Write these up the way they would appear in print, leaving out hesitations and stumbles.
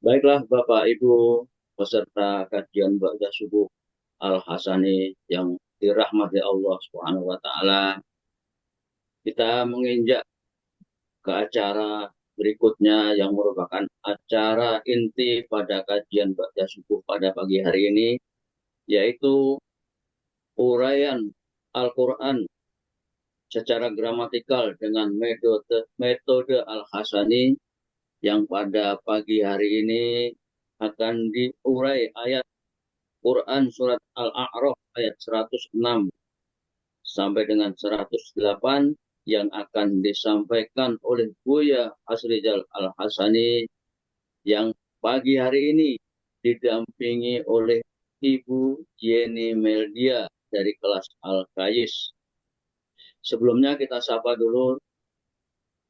Baiklah Bapak Ibu peserta kajian Ba'da Subuh Al-Hasani yang dirahmati Allah Subhanahu wa taala. Kita menginjak ke acara berikutnya yang merupakan acara inti pada kajian Ba'da Subuh pada pagi hari ini, yaitu uraian Al-Qur'an secara gramatikal dengan metode Al-Hasani yang pada pagi hari ini akan diurai ayat Quran surat Al-A'raf ayat 106 sampai dengan 108 yang akan disampaikan oleh Buya Asrijal Al-Hasani yang pagi hari ini didampingi oleh Ibu Yeni Meldia dari kelas Al-Kayis. Sebelumnya kita sapa dulu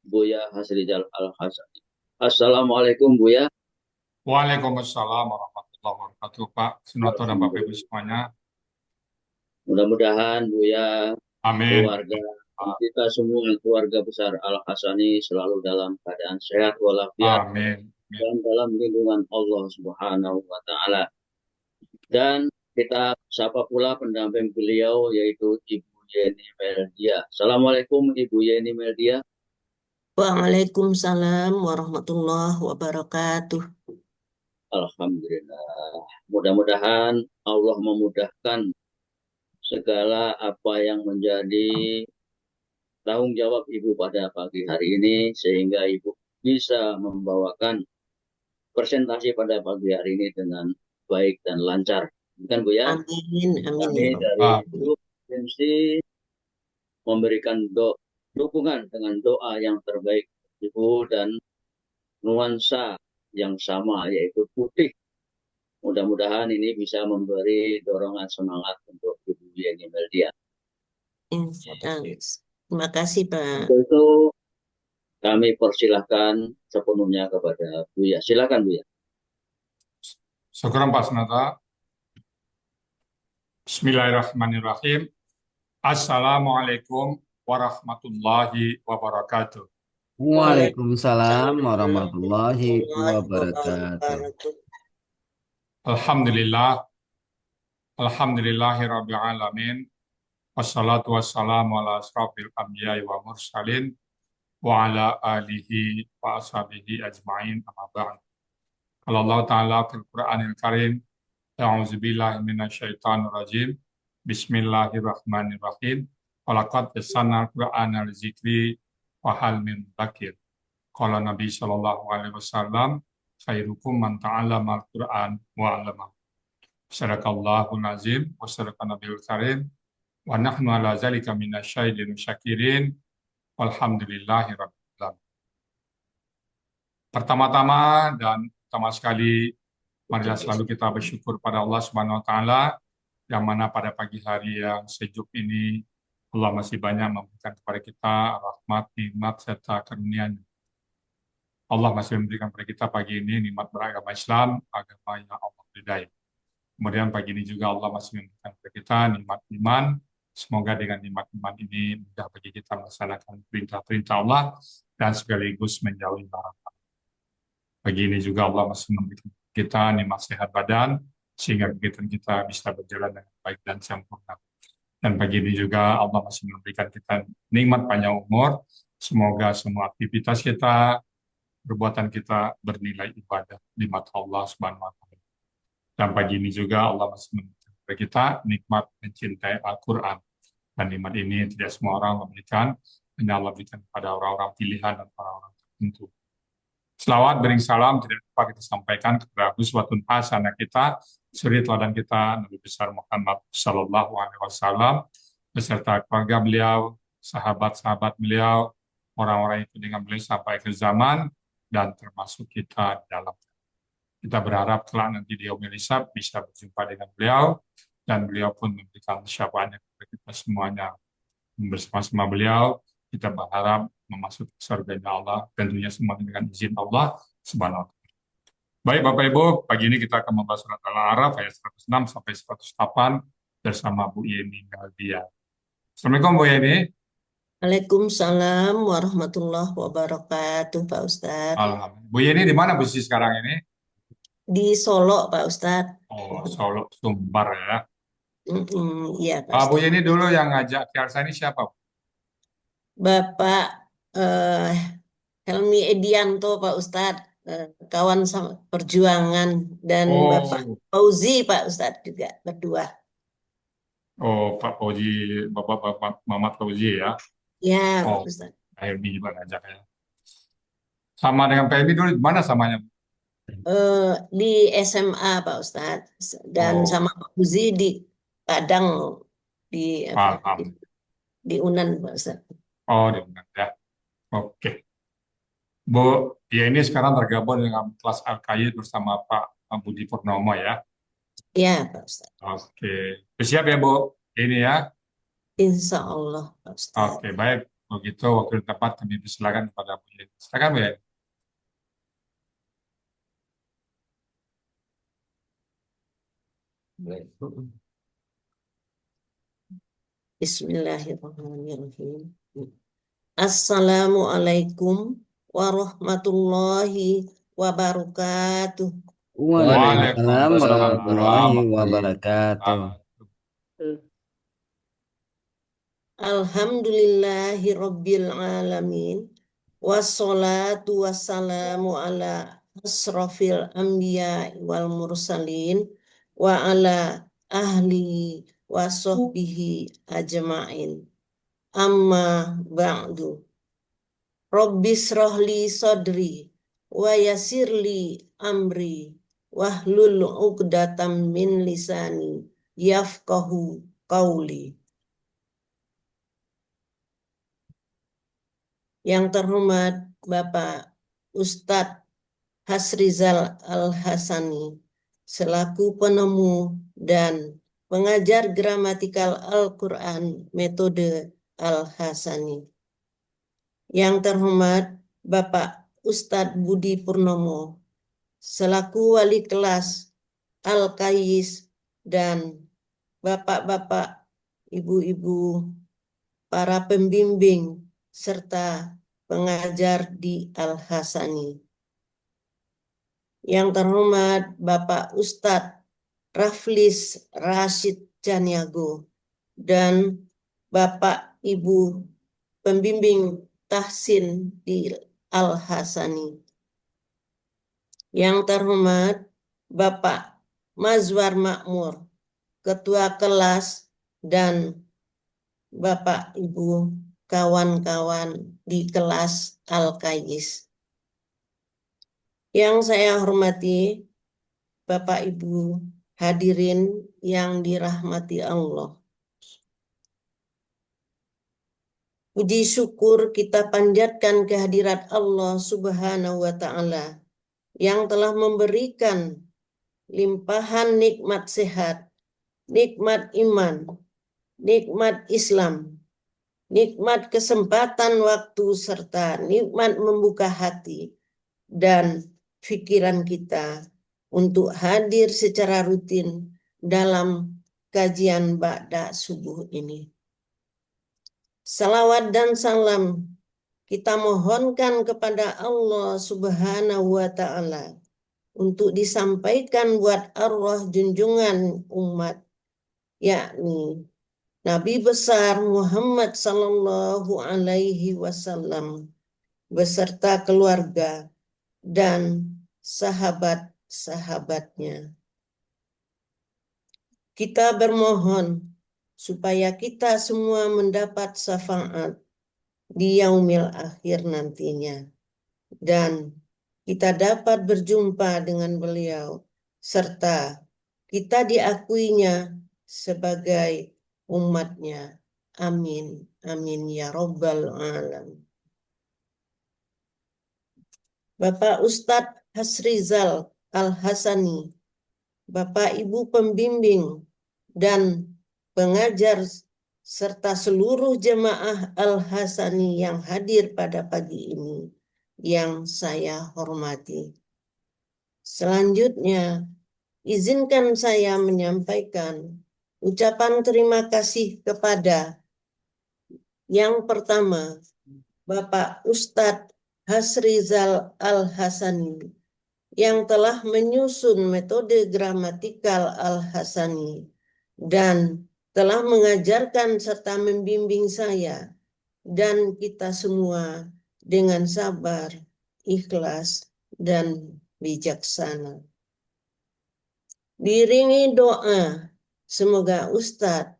Buya Asrijal Al-Hasani. Assalamualaikum Buya. Waalaikumsalam warahmatullahi wabarakatuh, Pak Sunarto dan Bapak Ibu Alhamdulillah. semuanya. Mudah-mudahan Buya, Amin. keluarga, dan kita semua keluarga besar Al-Hasani selalu dalam keadaan sehat walafiat Amin. Amin. dan dalam lindungan Allah Subhanahu wa taala. Dan kita sapa pula pendamping beliau yaitu Ibu Yeni Meldia. Assalamualaikum Ibu Yeni Meldia. Waalaikumsalam warahmatullahi wabarakatuh. Alhamdulillah. Mudah-mudahan Allah memudahkan segala apa yang menjadi tanggung jawab Ibu pada pagi hari ini sehingga Ibu bisa membawakan presentasi pada pagi hari ini dengan baik dan lancar. Bukan Bu ya? Amin, amin Kami ya Rob. dari Ah, grup MC memberikan dukungan dengan doa yang terbaik Ibu dan nuansa yang sama yaitu putih. Mudah-mudahan ini bisa memberi dorongan semangat untuk Ibu Yeni Meldia. Terima kasih Pak. Untuk itu kami persilahkan sepenuhnya kepada Buya. Silakan Buya. syukuran Pak Sunarto. Bismillahirrahmanirrahim. Assalamualaikum warahmatullahi wabarakatuh. Waalaikumsalam Waalaikumsalam warahmatullahi warahmatullahi wabarakatuh. wabarakatuh. Alhamdulillah, alhamdulillahirabbil alamin. Wassalatu wassalamu ala asrofil anbiya'i wa mursalin wa ala alihi wa ashabihi ajma'in amma ba'd. Kalau Allah Ta'ala fil Qur'anil Karim, A'udzubillahi minasyaitonir rajim. Bismillahirrahmanirrahim. Walaqad yassarnal Qur'ana lizikri wa hal min dzakir. Qala Nabi sallallahu alaihi wasallam, khairukum man ta'allama al-Qur'an wa 'allama. Sadaqallahul azim wa sadaqan nabiyul karim wa nahnu ala zalika minasyahidin syakirin walhamdulillahi rabbil alamin. Pertama-tama dan pertama sekali marilah selalu kita bersyukur pada Allah Subhanahu wa taala yang mana pada pagi hari yang sejuk ini Allah masih banyak memberikan kepada kita rahmat, nikmat serta karunia-Nya. Allah masih memberikan kepada kita pagi ini nikmat beragama Islam, agama yang Allah ridai. Kemudian pagi ini juga Allah masih memberikan kepada kita nikmat iman. Semoga dengan nikmat iman ini mudah bagi kita melaksanakan perintah-perintah Allah dan sekaligus menjauhi larangan. Pagi ini juga Allah masih memberikan kita nikmat sehat badan, sehingga kegiatan kita bisa berjalan dengan baik dan sempurna. Dan pagi ini juga Allah masih memberikan kita nikmat panjang umur. Semoga semua aktivitas kita, perbuatan kita bernilai ibadah di mata Allah Subhanahu wa taala. Dan pagi ini juga Allah masih memberikan kepada kita nikmat mencintai Al-Quran. Dan nikmat ini tidak semua orang memberikan, hanya Allah berikan kepada orang-orang pilihan dan orang-orang tertentu. Selawat bering salam tidak lupa kita sampaikan kepada uswatun hasanah kita, suri teladan kita Nabi besar Muhammad Sallallahu Alaihi Wasallam beserta keluarga beliau, sahabat-sahabat beliau, orang-orang itu dengan beliau sampai akhir zaman dan termasuk kita di dalam. Kita berharap kelak nanti di yaumil hisab bisa berjumpa dengan beliau dan beliau pun memberikan syafaatnya kepada kita semuanya. Bersama-sama beliau kita berharap memasuki surganya Allah, tentunya semua dengan izin Allah Subhanahu wa taala. Baik Bapak Ibu, pagi ini kita akan membahas surat Al-A'raf ayat 106 sampai 108 bersama Bu Yeni Meldia. Assalamualaikum Bu Yeni. Waalaikumsalam warahmatullahi wabarakatuh Pak Ustadz. Alhamdulillah. Bu Yeni di mana posisi sekarang ini? di Solo, Pak Ustadz. Oh, Solo, Sumbar ya. Iya, Pak Bu Ustadz. ini dulu yang ngajak Kiarsa ini siapa? Bapak eh, Helmi Edianto, Pak Ustadz, kawan sama perjuangan, dan Bapak Oh, Fauzi, Pak Ustadz juga berdua. oh Pak Fauzi, Bapak Muhammad Fauzi ya. Ya, Pak Oh, Ustadz. Pak Helmi juga ngajak ya. Sama dengan Pak Helmi dulu di mana samanya? Di SMA, Pak Ustadz, dan Oh, sama Pak Fauzi di Padang, di apa? paham. Di Unan, Pak Ustadz. Oh, di mana ya. Oke. Bu, ya ini sekarang tergabung dengan kelas Al-Qaid bersama Pak Budi Purnomo ya. Ya, Pak Ustadz. Oke. Siap ya, Bu? Ini ya. Insya Allah, Pak Ustadz. Oke, baik. Begitu waktu tepat kami persilakan kepada Bu Yeni. Silakan, Bu Yeni. Bismillahirrahmanirrahim. Assalamualaikum warahmatullahi wabarakatuh. Waalaikumsalam Waalaikumsalam warahmatullahi warahmatullahi wabarakatuh. wabarakatuh. Alhamdulillahi rabbil alamin. Wassalatu wassalamu ala asrafil anbiya wal mursalin wa ala ahli wa sahbihi ajma'in. Amma ba'du. Rabbis rohli sodri wa yasirli amri wahlul uqdatam min lisani yafqahu qauli. Yang terhormat Bapak Ustadz Hasrizal Al-Hasani selaku penemu dan pengajar gramatikal Al-Quran metode Al-Hasani. Yang terhormat Bapak Ustadz Budi Purnomo selaku wali kelas Al-Qais dan bapak-bapak, ibu-ibu, para pembimbing serta pengajar di Al-Hasani. Yang terhormat Bapak Ustadz Raflis Rashid Caniago dan Bapak Ibu pembimbing tahsin di Al-Hasani. Yang terhormat Bapak Mazwar Makmur, Ketua Kelas, dan Bapak Ibu kawan-kawan di kelas Al-Qais. Yang saya hormati Bapak Ibu hadirin yang dirahmati Allah. Puji syukur kita panjatkan kehadirat Allah Subhanahu wa Ta'ala yang telah memberikan limpahan nikmat sehat, nikmat iman, nikmat Islam, nikmat kesempatan waktu, serta nikmat membuka hati dan pikiran kita untuk hadir secara rutin dalam kajian ba'da subuh ini. Salawat dan salam kita mohonkan kepada Allah Subhanahu wa Ta'ala untuk disampaikan buat arwah junjungan umat, yakni Nabi besar Muhammad sallallahu alaihi wasallam beserta keluarga dan sahabat-sahabatnya. Kita bermohon supaya kita semua mendapat syafaat di yaumil akhir nantinya, dan kita dapat berjumpa dengan beliau serta kita diakuinya sebagai umatnya. Amin. Amin ya Rabbal Alamin. Bapak Ustadz Hasrizal Al-Hasani, Bapak Ibu pembimbing dan pengajar serta seluruh jemaah Al-Hasani yang hadir pada pagi ini yang saya hormati. Selanjutnya, izinkan saya menyampaikan ucapan terima kasih kepada yang pertama, Bapak Ustadz Hasrizal Al-Hasani yang telah menyusun metode gramatikal Al-Hasani dan telah mengajarkan serta membimbing saya dan kita semua dengan sabar, ikhlas, dan bijaksana. Diiringi doa, semoga Ustadz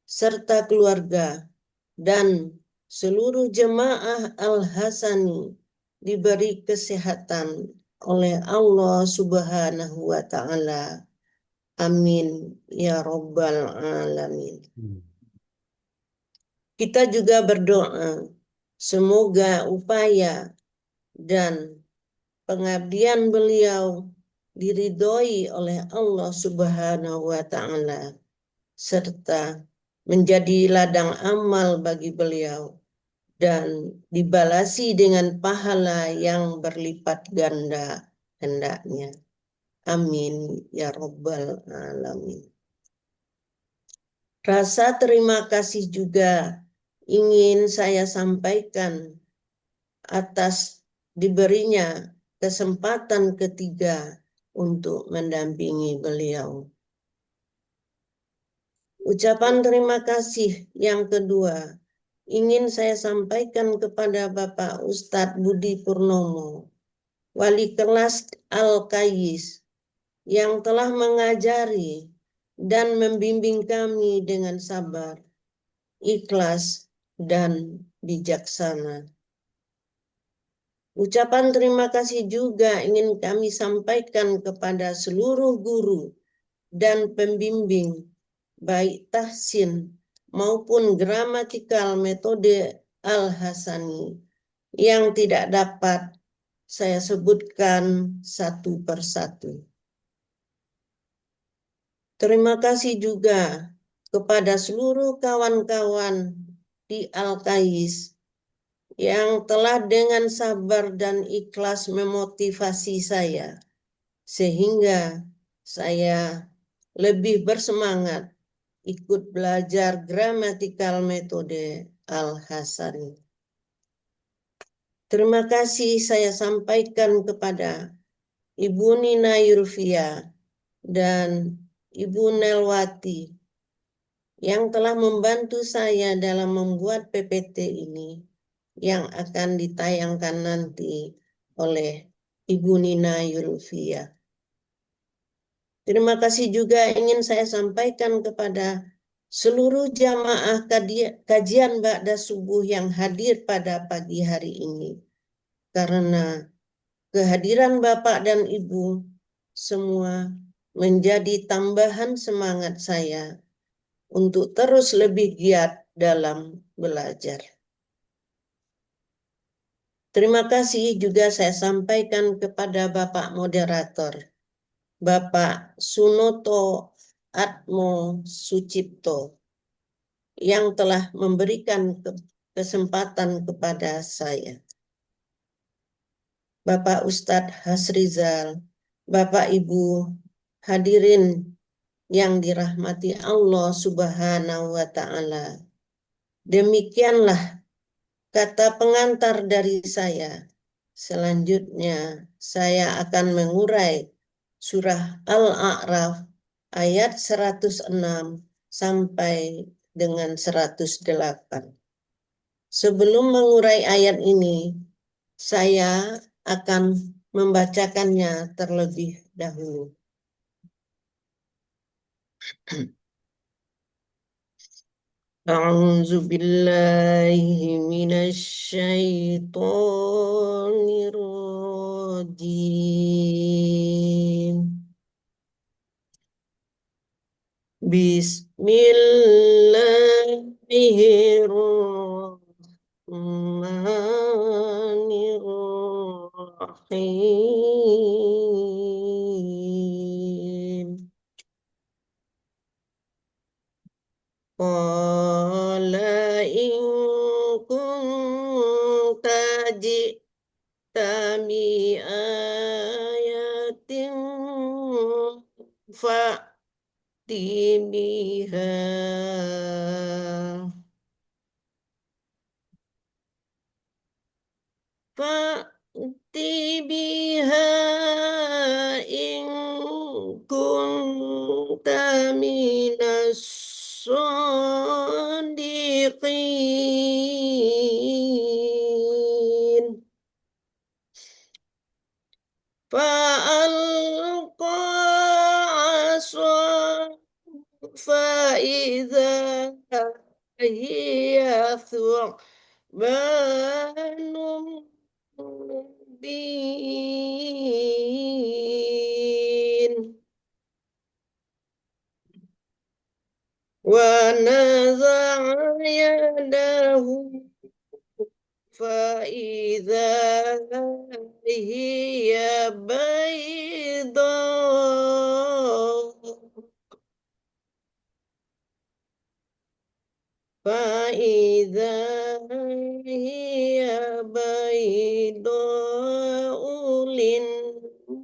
serta keluarga dan seluruh jemaah Al-Hasani diberi kesehatan oleh Allah Subhanahu wa Ta'ala. Amin ya Rabbal Alamin. Kita juga berdoa, semoga upaya dan pengabdian beliau diridhoi oleh Allah Subhanahu wa Ta'ala, serta menjadi ladang amal bagi beliau dan dibalasi dengan pahala yang berlipat ganda hendaknya. Amin ya Rabbal Alamin. Rasa terima kasih juga ingin saya sampaikan atas diberinya kesempatan ketiga untuk mendampingi beliau. Ucapan terima kasih yang kedua ingin saya sampaikan kepada Bapak Ustadz Budi Purnomo, Wali kelas Al-Kayis, yang telah mengajari dan membimbing kami dengan sabar, ikhlas, dan bijaksana. Ucapan terima kasih juga ingin kami sampaikan kepada seluruh guru dan pembimbing, baik tahsin maupun gramatikal metode Al-Hasani, yang tidak dapat saya sebutkan satu persatu. Terima kasih juga kepada seluruh kawan-kawan di Al-Kais yang telah dengan sabar dan ikhlas memotivasi saya, sehingga saya lebih bersemangat ikut belajar gramatikal metode Al-Hasani. Terima kasih saya sampaikan kepada Ibu Nina Yurfia dan Ibu Nelwati yang telah membantu saya dalam membuat PPT ini yang akan ditayangkan nanti oleh Ibu Nina Yulfia. Terima kasih juga ingin saya sampaikan kepada seluruh jamaah kajian Ba'da Subuh yang hadir pada pagi hari ini. Karena kehadiran Bapak dan Ibu semua menjadi tambahan semangat saya untuk terus lebih giat dalam belajar. Terima kasih juga saya sampaikan kepada Bapak Moderator, Bapak Sunoto Atmo Sucipto, yang telah memberikan kesempatan kepada saya. Bapak Ustadz Hasrizal, Bapak Ibu hadirin yang dirahmati Allah Subhanahu wa Ta'ala. Demikianlah kata pengantar dari saya. Selanjutnya saya akan mengurai surah Al-A'raf ayat 106 sampai dengan 108. Sebelum mengurai ayat ini, saya akan membacakannya terlebih dahulu. أعوذ بالله من الشيطان الرجيم بسم الله الرحمن الرحيم قال إن كنت جئت بآية فأت بها فألقى عصاه فإذا هي ثعبان مبين ونزع يده فإذا هي بيضاء فإذا هي بيضاء للناظرين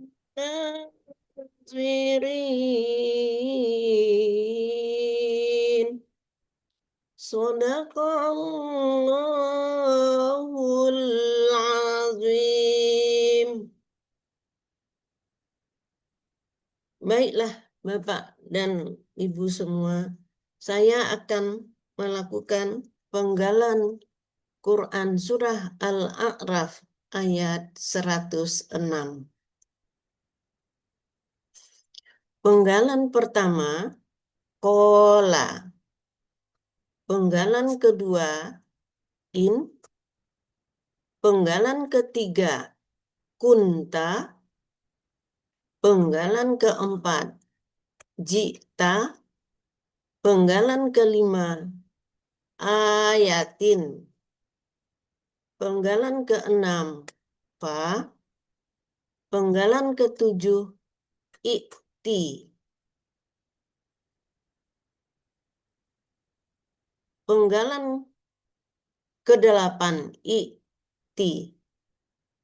Sadaqallahul azim. Baiklah Bapak dan Ibu semua, saya akan melakukan penggalan Quran Surah Al-A'raf ayat 106. Penggalan pertama, Qala. Penggalan kedua, In. Penggalan ketiga, Kunta. Penggalan keempat, Jita. Penggalan kelima, Ayatin. Penggalan keenam, Fa. Penggalan ketujuh, Ikti. Penggalan kedelapan, Ikti.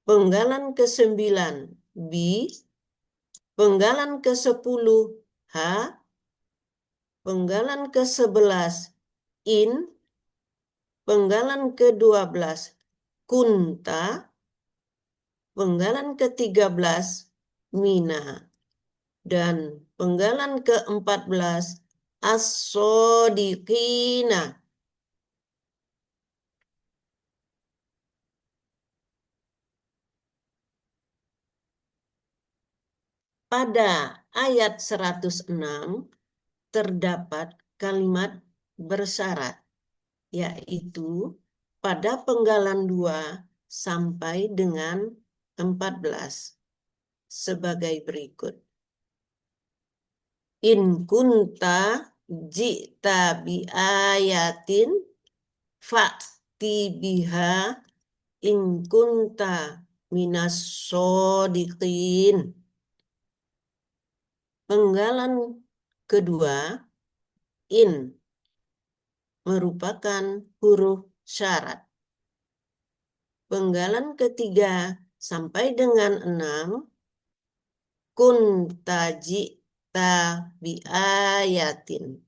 Penggalan kesembilan, Bi. Penggalan ke-10, Ha. Penggalan ke-11, In. Penggalan ke-12, Kunta. Penggalan ke-13, Mina. Dan penggalan ke-14, As-Sodiqina. Pada ayat 106 terdapat kalimat bersyarat, yaitu pada penggalan 2 sampai dengan 14 sebagai berikut. In kunta ji'ta bi ayatin fa'ti biha in kunta minas shodiqin. Penggalan kedua, In, merupakan huruf syarat. Penggalan ketiga sampai dengan 6, kunta ji'ta bi ayatin,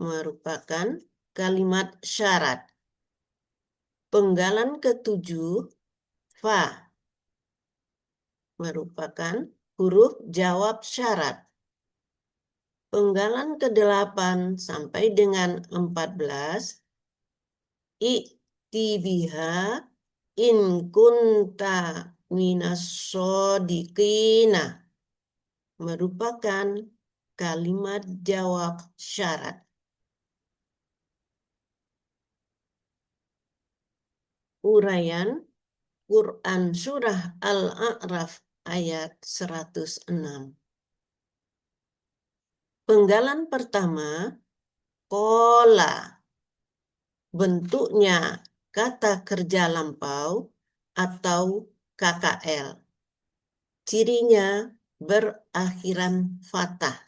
merupakan kalimat syarat. Penggalan ketujuh, Fa, merupakan huruf jawab syarat. Penggalan ke-8 sampai dengan 14, I'ti biha in kunta minas shodiqina, merupakan kalimat jawab syarat. Uraian Quran Surah Al-A'raf ayat 106. Penggalan pertama, Qala. Bentuknya kata kerja lampau atau KKL. Cirinya berakhiran fathah.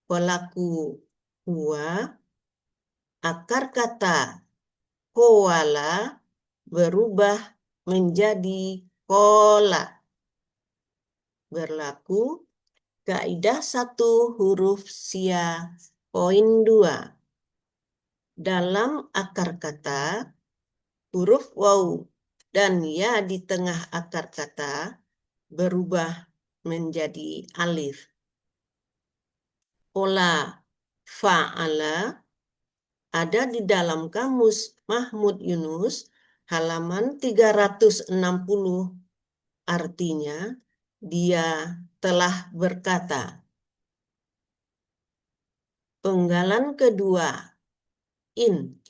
Pelaku huwa, akar kata qawala berubah menjadi qola. Berlaku kaidah 1 huruf sia poin 2. Dalam akar kata, huruf waw dan ya di tengah akar kata berubah menjadi alif. Pola fa'ala ada di dalam kamus Mahmud Yunus halaman 360 artinya dia telah berkata. Penggalan kedua, in,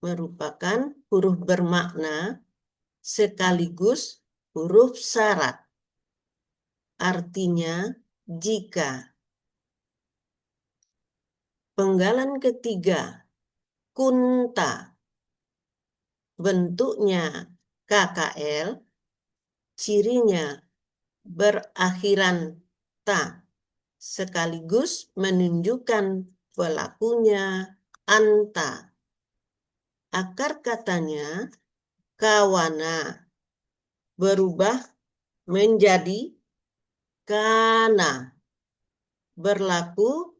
merupakan huruf bermakna sekaligus huruf syarat. Artinya jika. Penggalan ketiga, kunta, bentuknya KKL, cirinya berakhiran ta, sekaligus menunjukkan pelakunya anta. Akar katanya kawana, berubah menjadi kana, berlaku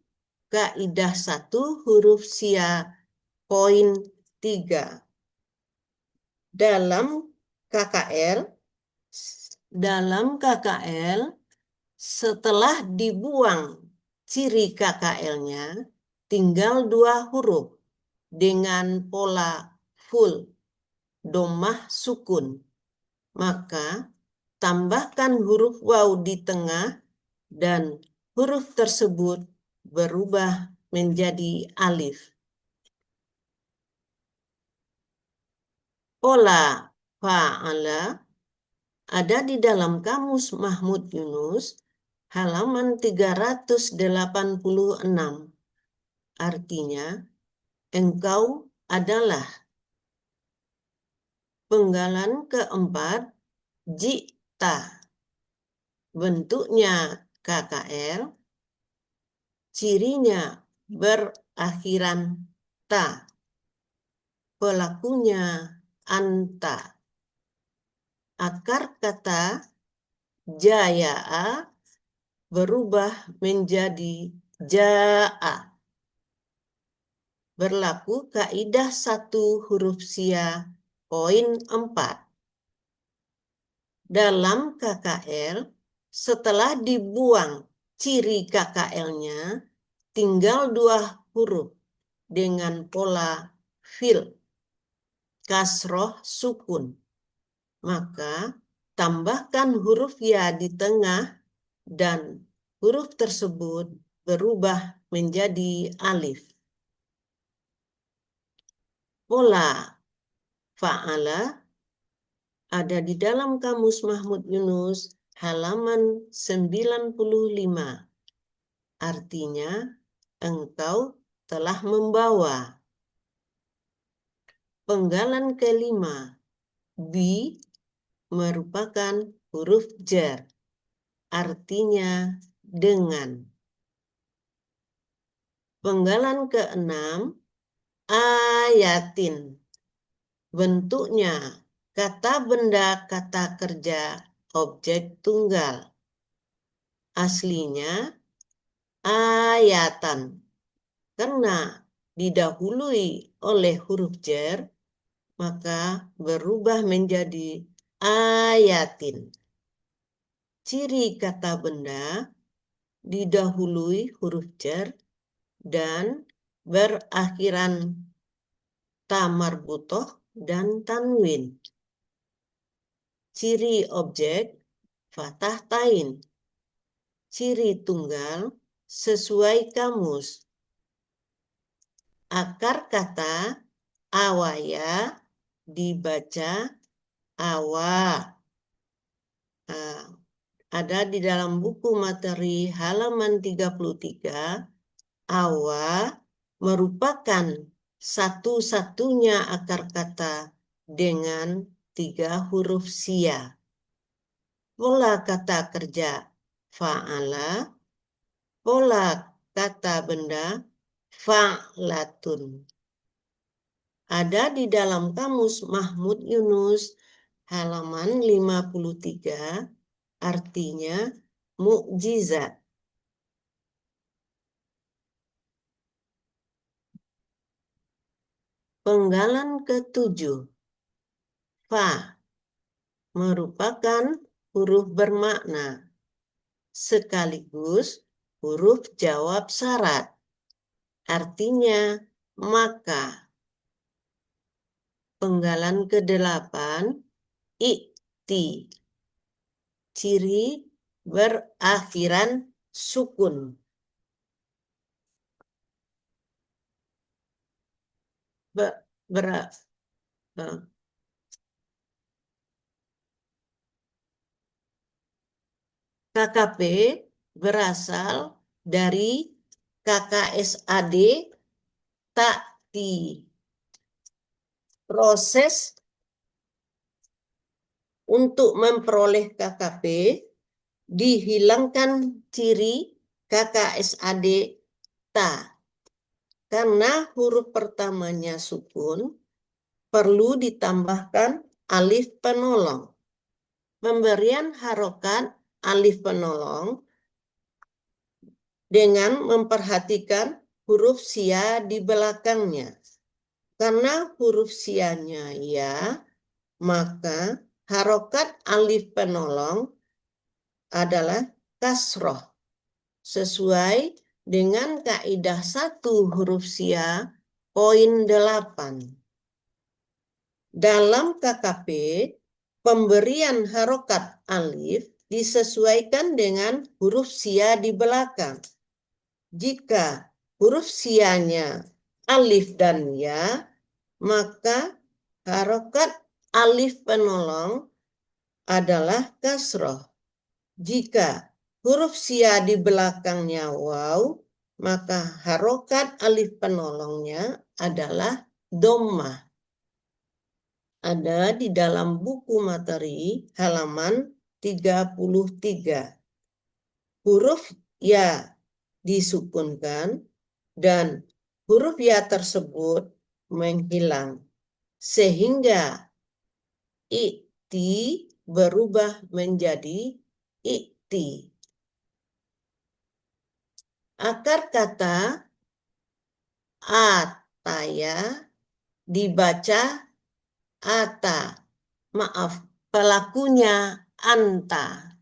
kaidah 1 huruf sia poin 3. Dalam KKL, setelah dibuang ciri KKL-nya, tinggal 2 huruf dengan pola full, dhammah sukun. Maka tambahkan huruf waw di tengah dan huruf tersebut berubah menjadi alif. Pola fa'ala ada di dalam Kamus Mahmud Yunus halaman 386. Artinya, engkau adalah. Penggalan keempat, jita. Bentuknya KKL, cirinya berakhiran ta. Pelakunya anta. Akar kata jaya'a berubah menjadi ja'a. Berlaku kaidah 1 huruf sia poin 4. Dalam KKL, setelah dibuang ciri KKL-nya, tinggal 2 huruf dengan pola fil, kasroh sukun. Maka tambahkan huruf ya di tengah dan huruf tersebut berubah menjadi alif. Pola fa'ala ada di dalam Kamus Mahmud Yunus halaman 95. Artinya, engkau telah membawa. Penggalan kelima, bi, merupakan huruf jar. Artinya dengan. Penggalan keenam, ayatin. Bentuknya kata benda kata kerja objek tunggal. Aslinya ayatan. Karena didahului oleh huruf jar, maka berubah menjadi ayatin. Ciri kata benda didahului huruf jar dan berakhiran ta marbutoh dan tanwin. Ciri objek fathah tain. Ciri tunggal sesuai kamus. Akar kata awaya dibaca awa. Ada di dalam buku materi halaman 33. Awa merupakan satu-satunya akar kata dengan 3 huruf sia. Pola kata kerja fa'ala, pola kata benda fa'latun. Ada di dalam Kamus Mahmud Yunus halaman 53, artinya mukjizat. Penggalan ke-7, fa, merupakan huruf bermakna sekaligus huruf jawab syarat. Artinya maka. Penggalan ke-8, ikti, ciri berakhiran sukun. KKP berasal dari KKSAD takti. Proses untuk memperoleh KKP dihilangkan ciri KKSAD ta. Karena huruf pertamanya sukun, perlu ditambahkan alif penolong. Pemberian harokat alif penolong dengan memperhatikan huruf sia di belakangnya. Karena huruf sianya ya, maka harokat alif penolong adalah kasroh. Sesuai dengan kaidah 1 huruf sia, poin 8. Dalam KKP, pemberian harokat alif disesuaikan dengan huruf sia di belakang. Jika huruf sianya alif dan ya, maka harokat alif penolong adalah kasroh. Jika huruf sia di belakangnya waw, maka harokat alif penolongnya adalah dhammah. Ada di dalam buku materi halaman 33. Huruf ya disukunkan dan huruf ya tersebut menghilang. Sehingga ikti berubah menjadi ikti. Akar kata ataya dibaca ata. Maaf, pelakunya anta.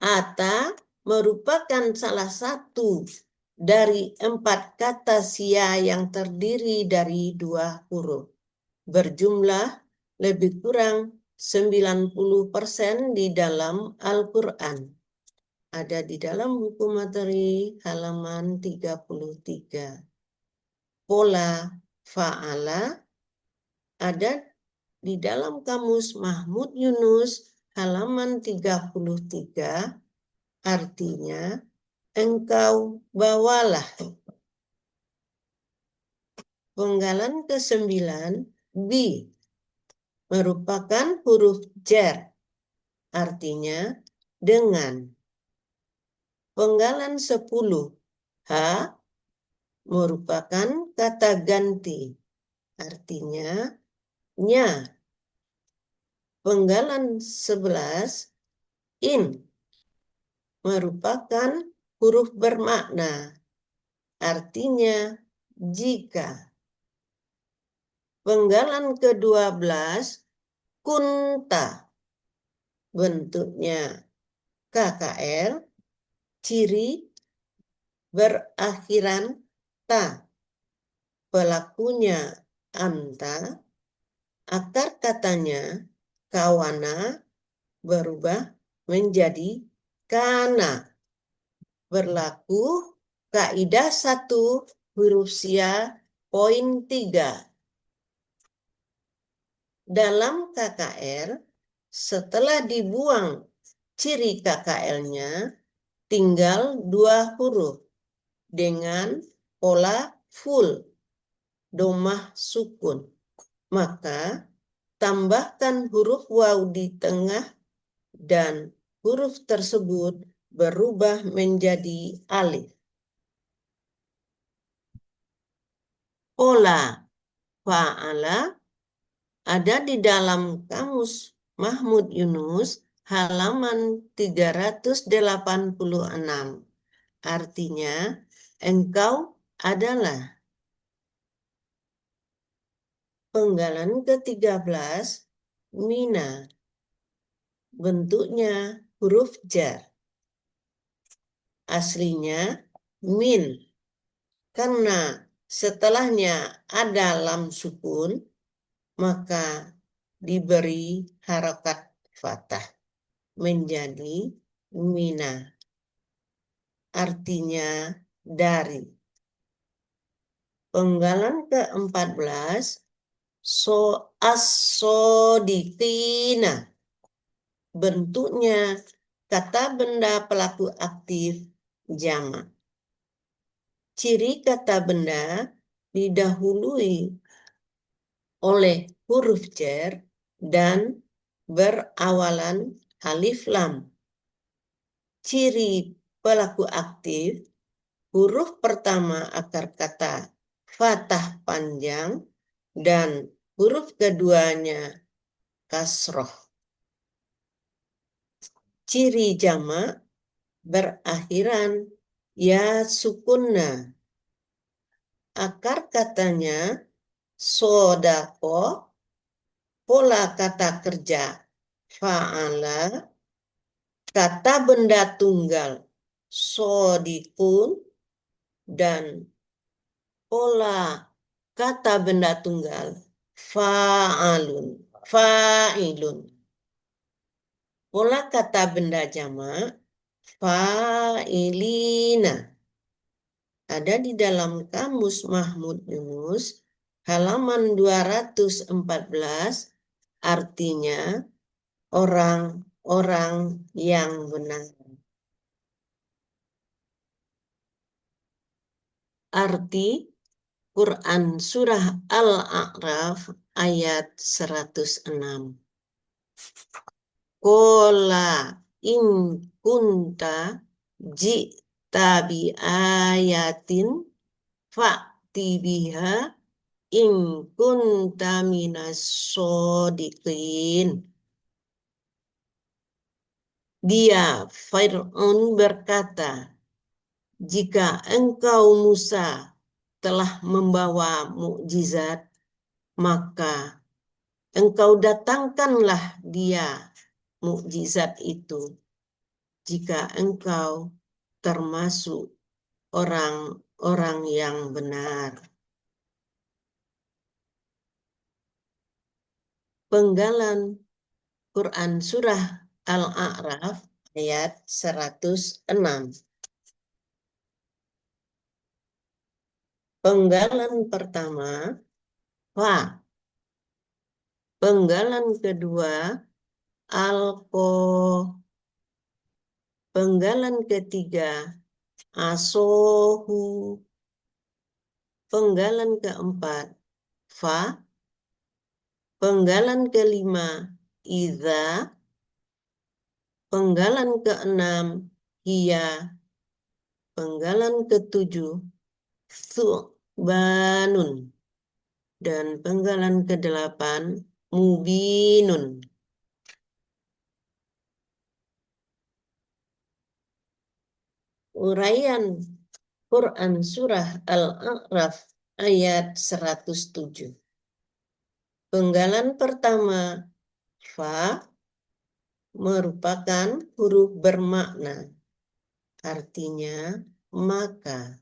Ata merupakan salah satu dari 4 kata sia yang terdiri dari 2 huruf. Berjumlah lebih kurang 90% di dalam Al-Quran. Ada di dalam buku materi halaman 33. Pola fa'ala ada di dalam kamus Mahmud Yunus halaman 33, artinya engkau bawalah. Penggalan ke-9 bi merupakan huruf jar, artinya dengan. Penggalan 10 ha merupakan kata ganti, artinya nya. Penggalan 11 in merupakan huruf bermakna, artinya jika. Penggalan ke-12 kunta, bentuknya KKL, ciri berakhiran ta, pelakunya anta, akar katanya kawana berubah menjadi kana. Berlaku kaidah 1 huruf sia poin 3. Dalam KKR, setelah dibuang ciri KKL-nya, tinggal 2 huruf dengan pola full, dhammah sukun. Maka tambahkan huruf waw di tengah dan huruf tersebut berubah menjadi alif. Pola fa'ala ada di dalam kamus Mahmud Yunus halaman 386. Artinya, engkau adalah. Penggalan ke-13 mina. Bentuknya huruf jar. Aslinya min. Karena setelahnya ada lam sukun, maka diberi harokat fathah menjadi mina. Artinya dari. Penggalan ke-14, as-sodiqina. Bentuknya kata benda pelaku aktif jamak. Ciri kata benda didahului oleh huruf jar dan berawalan alif lam. Ciri pelaku aktif, huruf pertama akar kata fathah panjang dan huruf keduanya kasroh. Ciri jamak berakhiran ya sukunna. Akar katanya sodako, pola kata kerja fa'ala, kata benda tunggal sodikun, dan pola kata benda tunggal fa'ilun. Pola kata benda jamak fa'ilina. Ada di dalam Kamus Mahmud Yunus halaman 214, artinya orang-orang yang benar. Arti Quran Surah Al-A'raf ayat 106. Qala in kunta ji'ta bi ayatin fa'ti biha in kunta minas shodiqin. Dia Fir'aun berkata, jika engkau Musa telah membawa mukjizat, maka engkau datangkanlah dia mukjizat itu jika engkau termasuk orang-orang yang benar. Penggalan Quran Surah Al-A'raf ayat 106. Penggalan pertama, fa. Penggalan kedua, alko. Penggalan ketiga, asohu. Penggalan keempat, fa. Penggalan kelima, idza. Penggalan keenam, hiya. Penggalan ketujuh, thu'banun. Dan penggalan ke-8, mubinun. Uraian Quran Surah Al-A'raf ayat 107. Penggalan pertama, fa, merupakan huruf bermakna. Artinya, maka.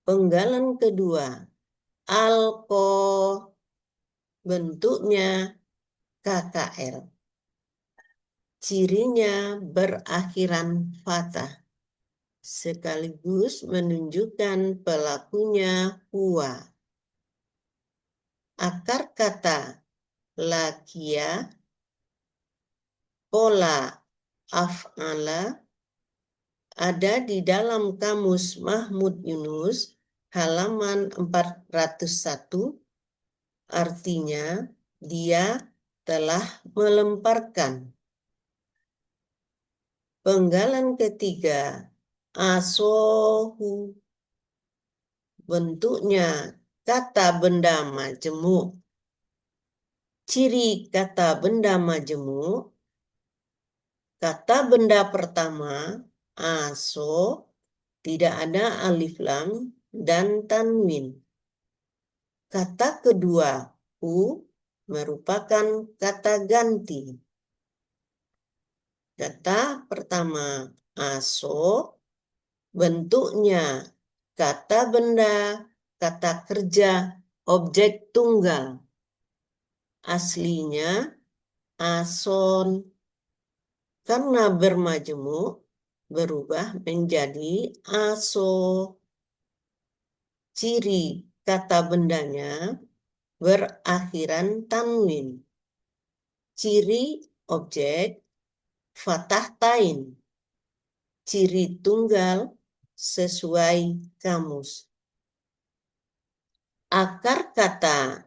Penggalan kedua, alko, bentuknya KKL. Cirinya berakhiran fathah, sekaligus menunjukkan pelakunya huwa. Akar kata lakia, pola af'ala, ada di dalam Kamus Mahmud Yunus halaman 401, artinya dia telah melemparkan. Penggalan ketiga, asohu, bentuknya kata benda majemuk. Ciri kata benda majemuk, kata benda pertama, aso, tidak ada alif lam dan tanwin. Kata kedua, u, merupakan kata ganti. Kata pertama, aso, bentuknya kata benda, kata kerja, objek tunggal. Aslinya ason. Karena bermajemuk berubah menjadi aso. Ciri kata bendanya berakhiran tanwin. Ciri objek fathah tain. Ciri tunggal sesuai kamus. Akar kata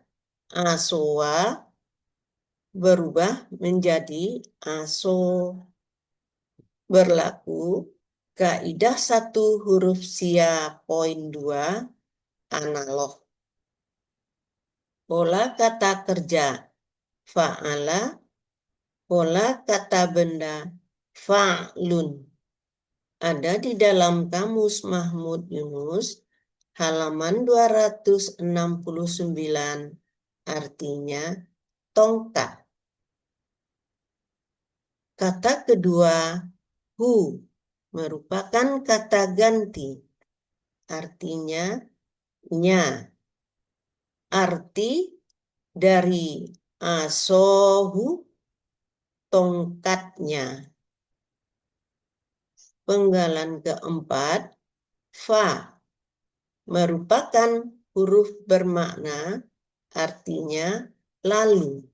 asoa berubah menjadi aso. Berlaku kaidah 1 huruf sia poin 2 analog. Pola kata kerja fa'ala, pola kata benda fa'lun. Ada di dalam kamus Mahmud Yunus halaman 269, artinya tongkat. Kata kedua, hu, merupakan kata ganti, artinya nya. Arti dari asohu, tongkatnya. Penggalan keempat, fa, merupakan huruf bermakna, artinya lalu.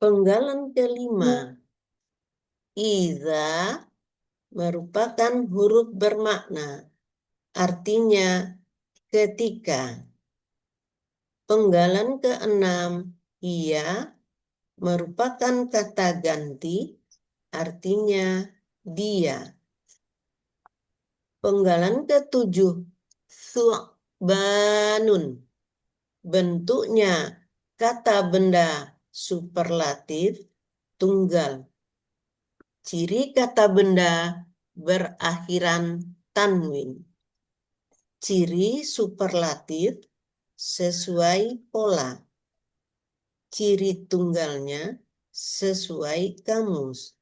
Penggalan kelima, iza, merupakan huruf bermakna, artinya ketika. Penggalan keenam, ia, merupakan kata ganti, artinya dia. Penggalan ketujuh, thu'banun, bentuknya kata benda superlatif tunggal. Ciri kata benda berakhiran tanwin. Ciri superlatif sesuai pola. Ciri tunggalnya sesuai kamus.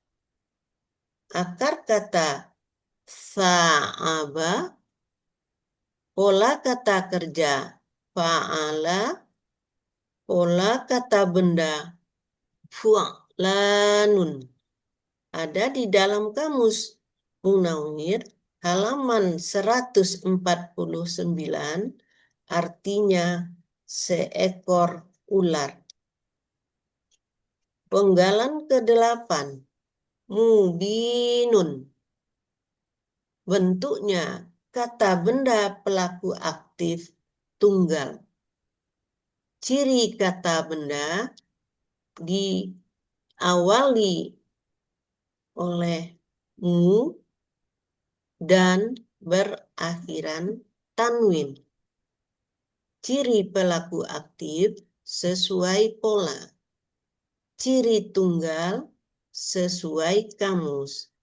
Akar kata fa'aba, pola kata kerja fa'ala, pola kata benda fu'lanun. Ada di dalam kamus Munawwir halaman 149, artinya seekor ular. Penggalan ke-8, mubinun, bentuknya kata benda pelaku aktif tunggal. Ciri kata benda diawali oleh mu dan berakhiran tanwin. Ciri pelaku aktif sesuai pola. Ciri tunggal sesuai kamus.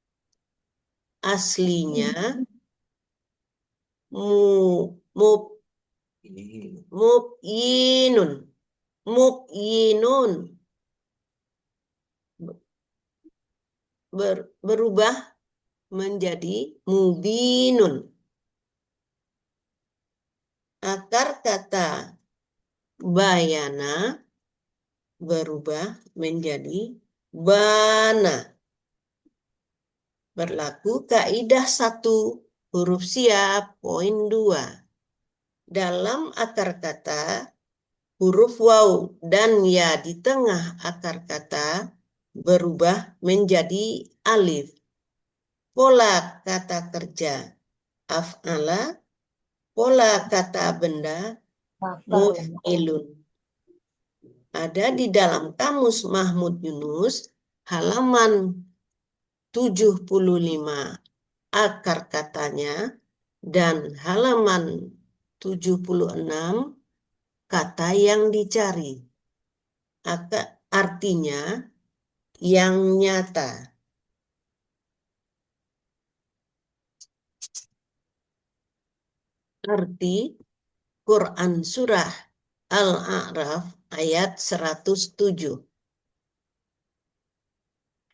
Aslinya mubinun, berubah menjadi mubinun. Akar kata bayana berubah menjadi bana. Berlaku kaidah 1 huruf sia poin 2. Dalam akar kata, huruf waw dan ya di tengah akar kata berubah menjadi alif. Pola kata kerja af'ala, pola kata benda muf'ilun. Ada di dalam kamus Mahmud Yunus halaman 75 akar katanya dan halaman 76 kata yang dicari. Artinya yang nyata. Arti Quran Surah Al-A'raf ayat 107.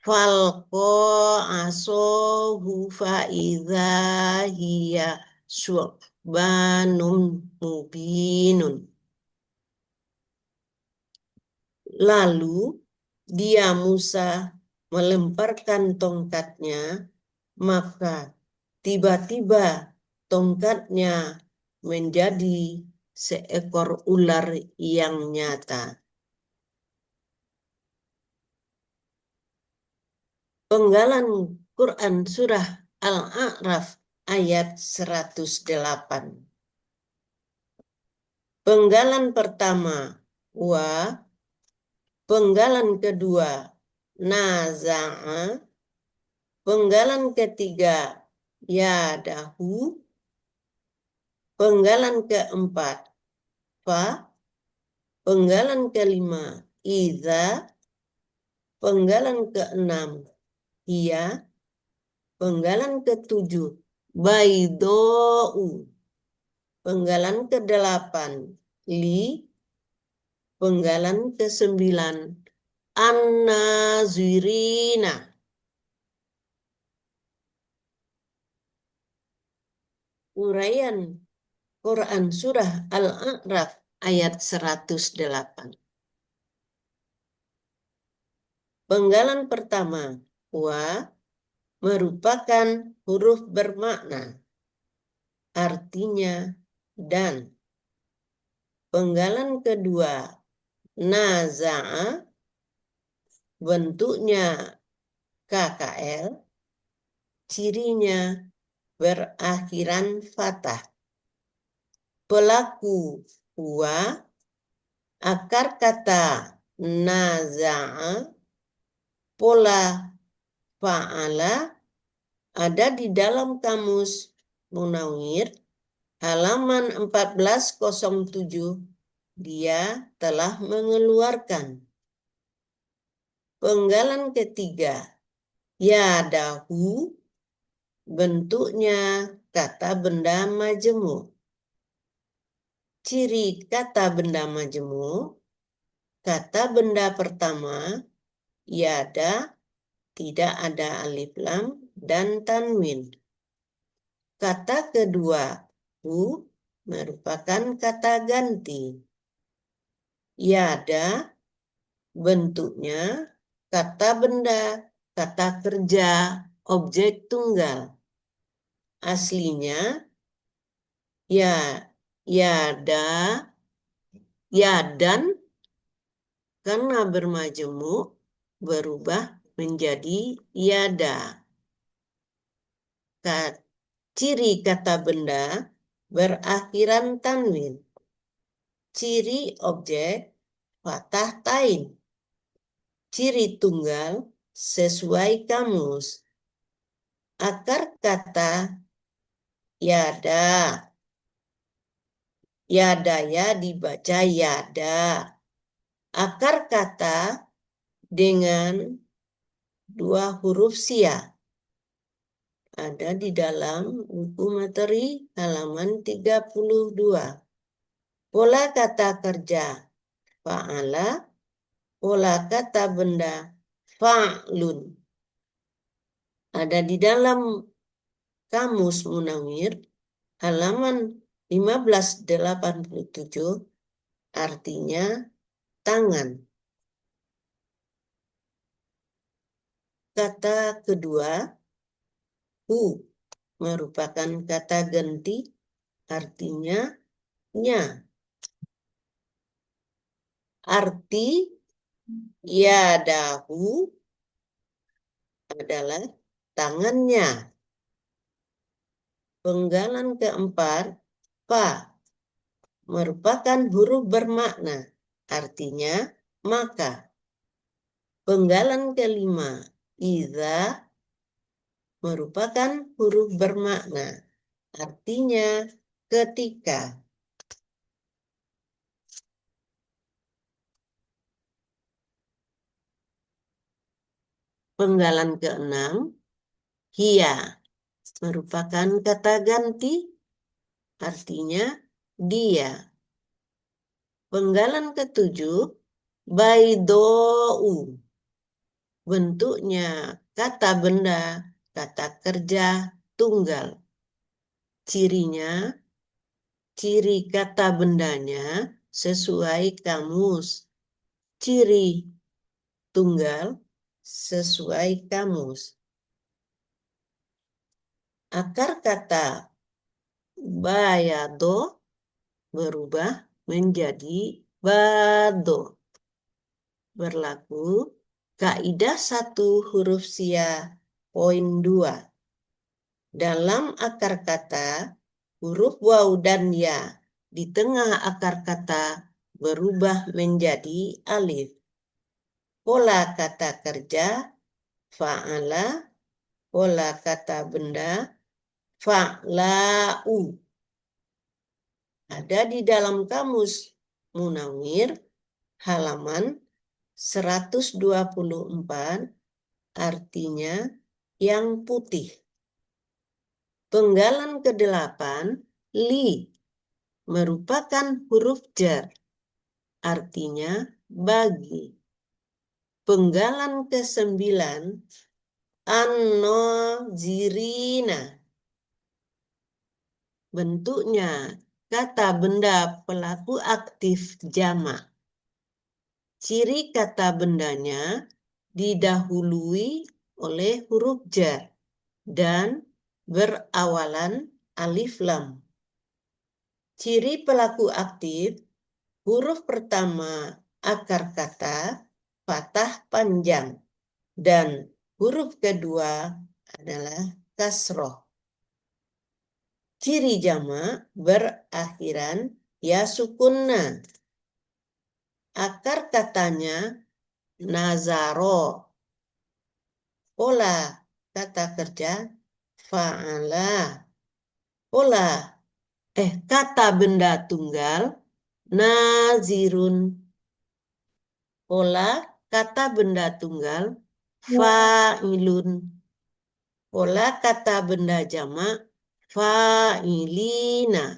Falqo asohu fa'idha hiya su'banun mubinun. Lalu dia Musa melemparkan tongkatnya, maka tiba-tiba tongkatnya menjadi seekor ular yang nyata. Penggalan Quran Surah Al-A'raf ayat 108. Penggalan pertama, wa. Penggalan kedua, naza'a. Penggalan ketiga, yadahu. Penggalan keempat, fa. Penggalan kelima, iza. Penggalan keenam, hiya. Penggalan ketujuh, baido'u. Penggalan kedelapan, li. Penggalan kesembilan, an-nazirina. Uraian Quran Surah Al-A'raf ayat 108. Penggalan pertama, wa, merupakan huruf bermakna, artinya dan. Penggalan kedua, naza'a, bentuknya KKL, cirinya berakhiran fathah. Pelaku huwa, akar kata naza'a, pola fa'ala ada di dalam kamus Munawwir halaman 1407. Dia telah mengeluarkan. Penggalan ketiga, yadahu, bentuknya kata benda majemuk. Ciri kata benda majemuk, kata benda pertama, yada, tidak ada alif lam dan tanwin. Kata kedua, hu, merupakan kata ganti. Yada, bentuknya kata benda, kata kerja, objek tunggal. Aslinya, ya, yada, yadan, karena bermajemuk, berubah menjadi yada. Ciri kata benda berakhiran tanwin. Ciri objek fathah tain. Ciri tunggal sesuai kamus. Akar kata yada. Yadaya dibaca yada. Akar kata dengan dua huruf sia. Ada di dalam buku materi halaman 32. Pola kata kerja fa'ala, pola kata benda fa'lun. Ada di dalam kamus Munawwir halaman 1587, artinya tangan. Kata kedua, hu, merupakan kata ganti, artinya nya. Arti yadahu adalah tangannya. Penggalan keempat, fa, merupakan huruf bermakna, artinya maka. Penggalan kelima, iza, merupakan huruf bermakna, artinya ketika. Penggalan keenam, hiya, merupakan kata ganti, artinya dia. Penggalan ketujuh, baido'u, bentuknya kata benda, kata kerja, tunggal. Cirinya, ciri kata bendanya sesuai kamus. ciri tunggal sesuai kamus. Akar kata bayado berubah menjadi bado. Berlaku kaidah 1 huruf sia poin 2. Dalam akar kata, huruf waw dan ya di tengah akar kata berubah menjadi alif. Pola kata kerja, fa'ala. Pola kata benda, fa'la'u. Ada di dalam kamus Munawir halaman 124, artinya yang putih. Penggalan ke-8, li, merupakan huruf jar, artinya bagi. Penggalan ke-9, an-nazirina. Bentuknya kata benda pelaku aktif jamak. Ciri kata bendanya didahului oleh huruf jar dan berawalan alif lam. Ciri pelaku aktif, huruf pertama akar kata fathah panjang dan huruf kedua adalah kasroh. Ciri jamak berakhiran ya sukunna. Akar katanya nazaro. Pola kata kerja fa'ala. Pola kata benda tunggal nazirun. Pola kata benda tunggal fa'ilun. Pola kata benda jamak fa'ilina.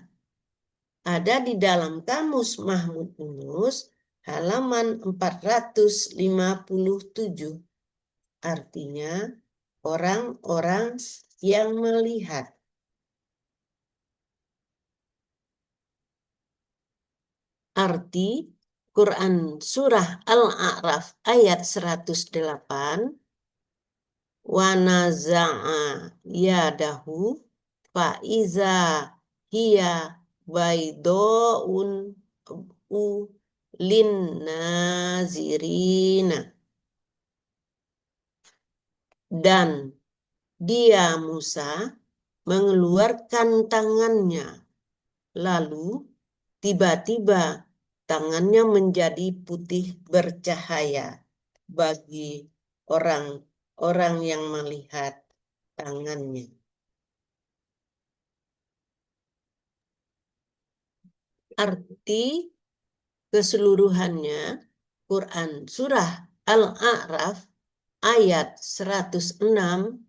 Ada di dalam kamus Mahmud Yunus halaman 457. Artinya orang-orang yang melihat. Arti Quran Surah Al-A'raf ayat 108, wa naza'a yadahu fa'iza hiya baidoun lin nazirina. Dan dia Musa mengeluarkan tangannya, lalu tiba-tiba tangannya menjadi putih bercahaya bagi orang-orang yang melihat tangannya. Arti keseluruhannya Quran Surah Al-A'raf ayat 106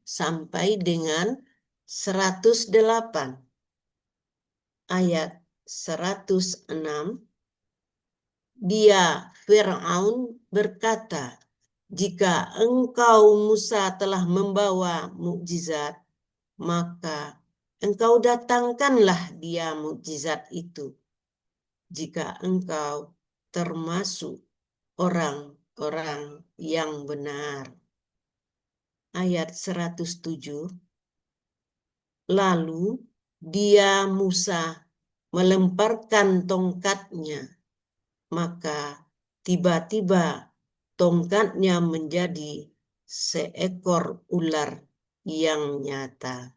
sampai dengan 108. Ayat 106, dia Fir'aun berkata, jika engkau Musa telah membawa mukjizat, maka engkau datangkanlah dia mukjizat itu. Jika engkau termasuk orang-orang yang benar. Ayat 107, lalu dia Musa melemparkan tongkatnya, maka tiba-tiba tongkatnya menjadi seekor ular yang nyata.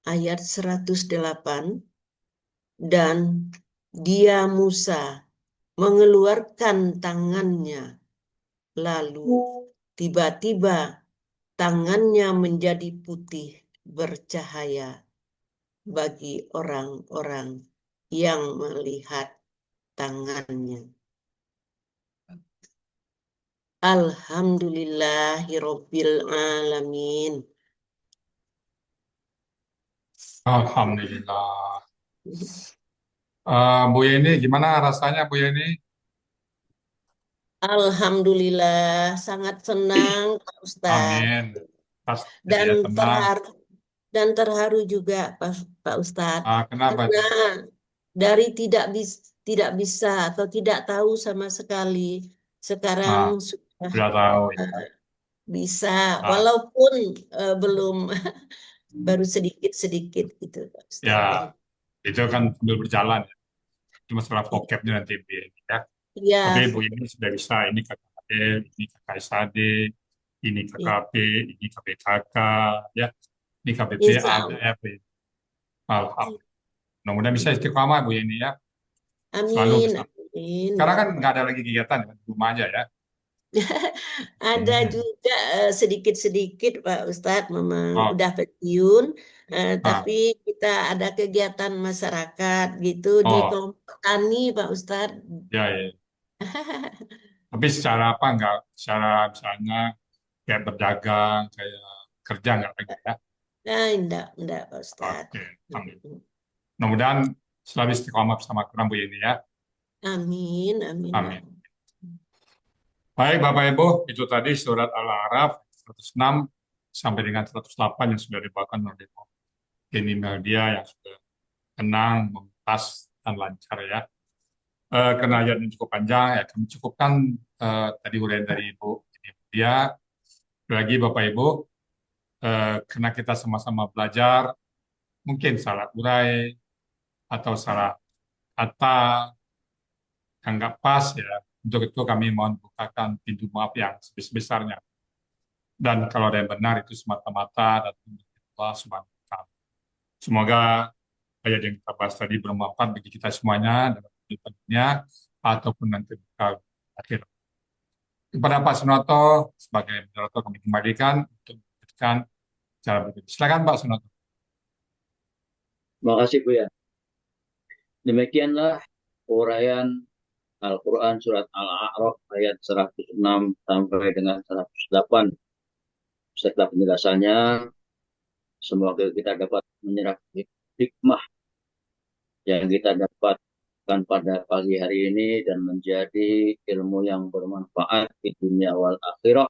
Ayat 108, dan dia Musa mengeluarkan tangannya, lalu tiba-tiba tangannya menjadi putih bercahaya bagi orang-orang yang melihat tangannya. Alhamdulillahirabbil alamin. Alhamdulillah. Bu Yeni, gimana rasanya Bu Yeni? Alhamdulillah, sangat senang Pak Ustadz. Amin. Pasti Dan dia tenang. terharu juga Pak Ustadz. Kenapa? Karena dari tidak bisa atau tidak tahu sama sekali. Nah, Sekarang sudah sudah tahu ya. bisa, Nah, walaupun belum baru sedikit-sedikit gitu, Pak Ustadz. ya, itu kan sambil berjalan ya. Itu masalah Ya, vocabnya nanti Bu Yeni ya. Oke, ya, Bu Yeni sudah bisa. Ini KKD, ini KKSAD, ini ya. KKP, ini KPKK, ya. Ini KBP, Insya Allah. ABF. Alhamdulillah. Mudah-mudahan bisa istiqomah Bu Yeni ya. Selalu Amin, bisa. amin Sekarang ya kan Allah. nggak ada lagi kegiatan ya, di rumah aja ya. Ada Hmm. juga sedikit-sedikit Pak Ustadz, memang Oh, udah pensiun, ah, tapi kita ada kegiatan masyarakat gitu di oh, kelompok tani Pak Ustadz. ya, ya. Tapi secara apa nggak? Secara misalnya kayak berdagang, kayak kerja nggak lagi ya. Nah, enggak Pak Ustadz. Oke, alhamdulillah. Mudah-mudahan selalu istiqomah bersama Quran Bu Yeni ya. Amin, amin ya Amin. Allah. Baik Bapak Ibu, itu tadi surat Al-A'raf 106 sampai dengan 108 yang sudah dibawakan oleh Bu Yeni Meldia yang sudah tenang, memtas, dan lancar ya. Karena ayatnya cukup panjang, ya kami cukupkan tadi uraian dari Ibu Yeni Meldia. Lagi Bapak Ibu, karena kita sama-sama belajar, mungkin salah urai atau salah kata yang nggak pas ya. Untuk itu kami mohon bukakan pintu maaf yang sebesar-besarnya. Dan kalau ada yang benar itu semata-mata dan Allah Subhanahu wa Ta'ala. Semoga ayat yang kita bahas tadi bermanfaat bagi kita semuanya dalam kehidupan dunia ataupun nanti di akhir. Kepada Pak Sunoto sebagai moderator kami kembalikan untuk memberikan cara berikut. Silakan Pak Sunoto. Terima kasih Bu ya. Demikianlah uraian Al-Quran Surat Al-A'raf ayat 106 sampai dengan 108. Setelah penjelasannya, semoga kita dapat menyerap hikmah yang kita dapatkan pada pagi hari ini dan menjadi ilmu yang bermanfaat di dunia wal akhirah